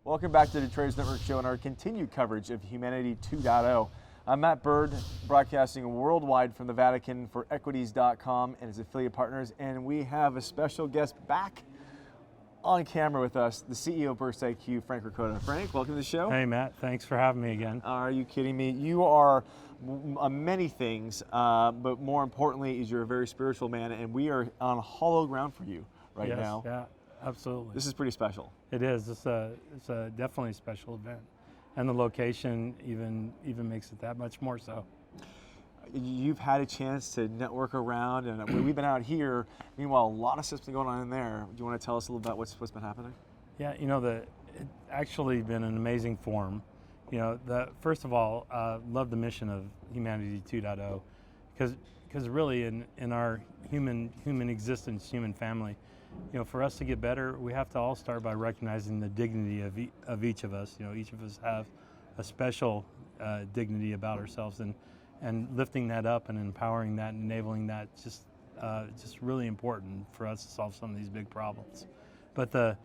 Welcome back to the Traders Network Show and our continued coverage of Humanity 2.0. I'm Matt Bird, broadcasting worldwide from the Vatican for Equities.com and its affiliate partners, and we have a special guest back on camera with us, the CEO of BurstIQ, Frank Ricotta. Frank, welcome to the show. Hey Matt, thanks for having me again. Are you kidding me? You are many things, but more importantly is you're a very spiritual man, and we are on hollow ground for you right now. Yeah, absolutely. This is pretty special. It is. It's a definitely a special event, and the location even makes it that much more so. You've had a chance to network around, and we've been out here. Meanwhile, a lot of stuff's been going on in there. Do you want to tell us a little about what's been happening? Yeah, it's actually been an amazing forum. First of all, love the mission of Humanity 2.0, because really in our human existence, human family, for us to get better, we have to all start by recognizing the dignity of each of us. Each of us have a special dignity about ourselves, and lifting that up and empowering that and enabling that just really important for us to solve some of these big problems. But the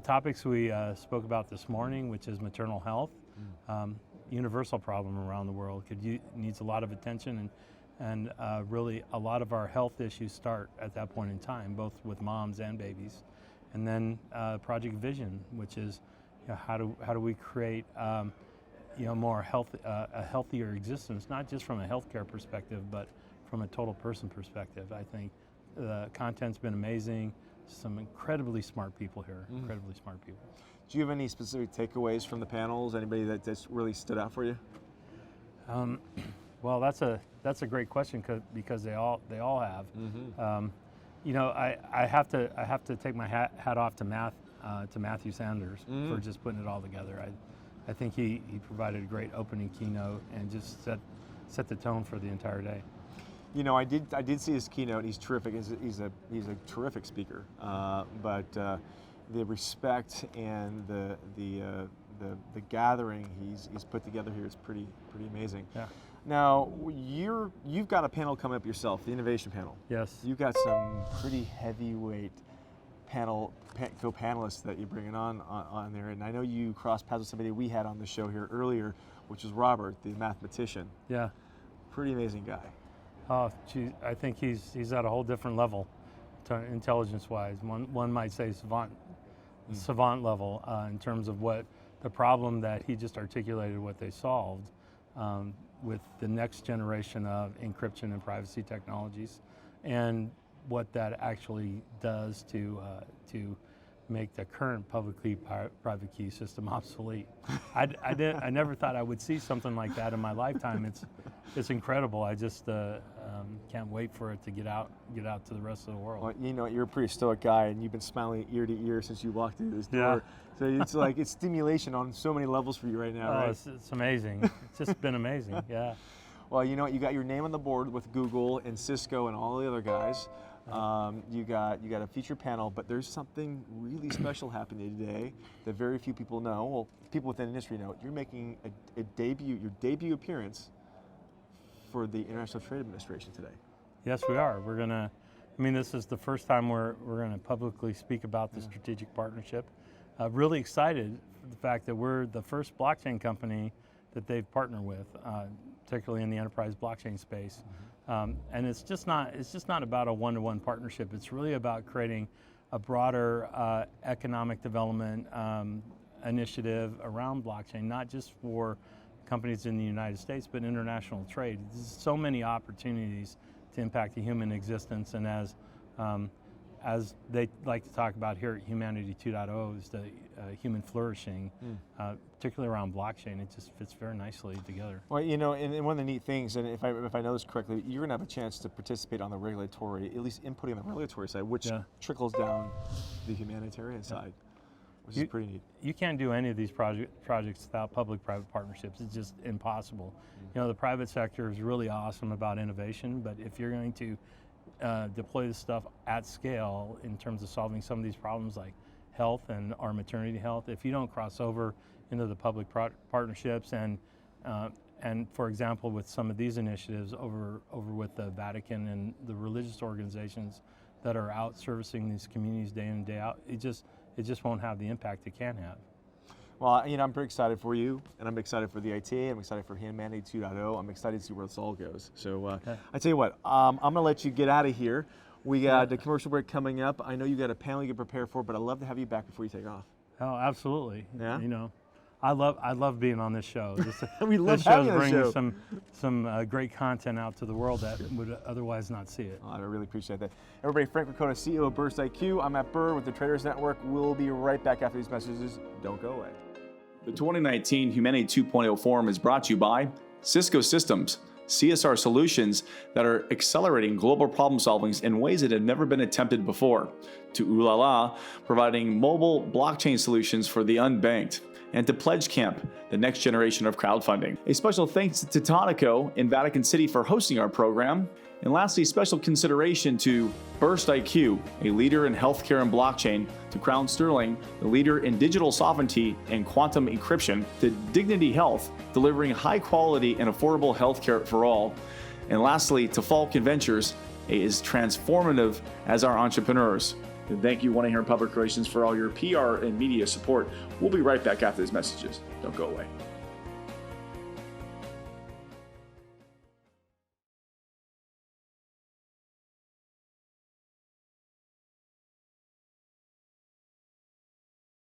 topics we spoke about this morning, which is maternal health, universal problem around the world, needs a lot of attention, and really a lot of our health issues start at that point in time, both with moms and babies. And then Project Vision, which is how do we create a healthier existence, not just from a healthcare perspective, but from a total person perspective. I think the content's been amazing. Some incredibly smart people here, incredibly smart people. Do you have any specific takeaways from the panels? Anybody that's really stood out for you? Well, that's a great question because they all have. I have to take my hat off to Matthew Sanders for just putting it all together. I think he provided a great opening keynote and just set the tone for the entire day. I did see his keynote. He's terrific. He's a terrific speaker. But the respect and the gathering he's put together here is pretty amazing. Yeah. Now you've got a panel coming up yourself, the innovation panel. Yes. You've got some pretty heavyweight co-panelists that you're bringing on there, and I know you crossed paths with somebody we had on the show here earlier, which was Robert, the mathematician. Yeah. Pretty amazing guy. Oh, gee, I think he's at a whole different level, intelligence-wise. One might say savant level in terms of what the problem that he just articulated, what they solved with the next generation of encryption and privacy technologies, and what that actually does to make the current public-key private key system obsolete. I never thought I would see something like that in my lifetime. It's incredible. I just can't wait for it to get out to the rest of the world. Well, you're a pretty stoic guy, and you've been smiling ear to ear since you walked through this door. Yeah. So it's like it's stimulation on so many levels for you right now, right? It's amazing. It's just been amazing. Yeah. Well, you got your name on the board with Google and Cisco and all the other guys. You got a feature panel, but there's something really special happening today that very few people know. Well, people within the industry know. You're making your debut appearance for the International Trade Administration today. Yes, we are. This is the first time we're going to publicly speak about the strategic partnership. Really excited for the fact that we're the first blockchain company that they've partnered with, particularly in the enterprise blockchain space. And it's just not about a one-to-one partnership. It's really about creating a broader economic development initiative around blockchain, not just for companies in the United States, but international trade. There's so many opportunities to impact the human existence, and as they like to talk about here at Humanity 2.0 is the human flourishing, particularly around blockchain. It just fits very nicely together. Well, and one of the neat things, and if I know this correctly, you're going to have a chance to participate on the regulatory, at least inputting on the regulatory side, which trickles down the humanitarian side, which is pretty neat. You can't do any of these projects without public-private partnerships. It's just impossible. The private sector is really awesome about innovation, but if you're going to deploy this stuff at scale in terms of solving some of these problems like health and our maternity health, if you don't cross over into the public partnerships and for example with some of these initiatives over with the Vatican and the religious organizations that are out servicing these communities day in and day out, it just won't have the impact it can have. Well, I'm pretty excited for you, and I'm excited for the IT. I'm excited for Humanity 2.0. I'm excited to see where this all goes. So I tell you what, I'm going to let you get out of here. We got the commercial break coming up. I know you got a panel you get prepared for, but I'd love to have you back before you take off. Oh, absolutely. Yeah? I love being on this show. We love this having show's you on the bringing show. some great content out to the world that would otherwise not see it. Oh, I really appreciate that. Everybody, Frank Ricotta, CEO of BurstIQ. I'm Matt Burr with the Traders Network. We'll be right back after these messages. Don't go away. The 2019 Humanity 2.0 Forum is brought to you by Cisco Systems, CSR solutions that are accelerating global problem solving in ways that have never been attempted before, to Ulala, providing mobile blockchain solutions for the unbanked, and to Pledge Camp, the next generation of crowdfunding. A special thanks to Tonico in Vatican City for hosting our program. And lastly, special consideration to BurstIQ, a leader in healthcare and blockchain, to Crown Sterling, the leader in digital sovereignty and quantum encryption, to Dignity Health, delivering high quality and affordable healthcare for all. And lastly, to Falcon Ventures, as transformative as our entrepreneurs. And thank you, 1-800 Public Relations, for all your PR and media support. We'll be right back after these messages. Don't go away.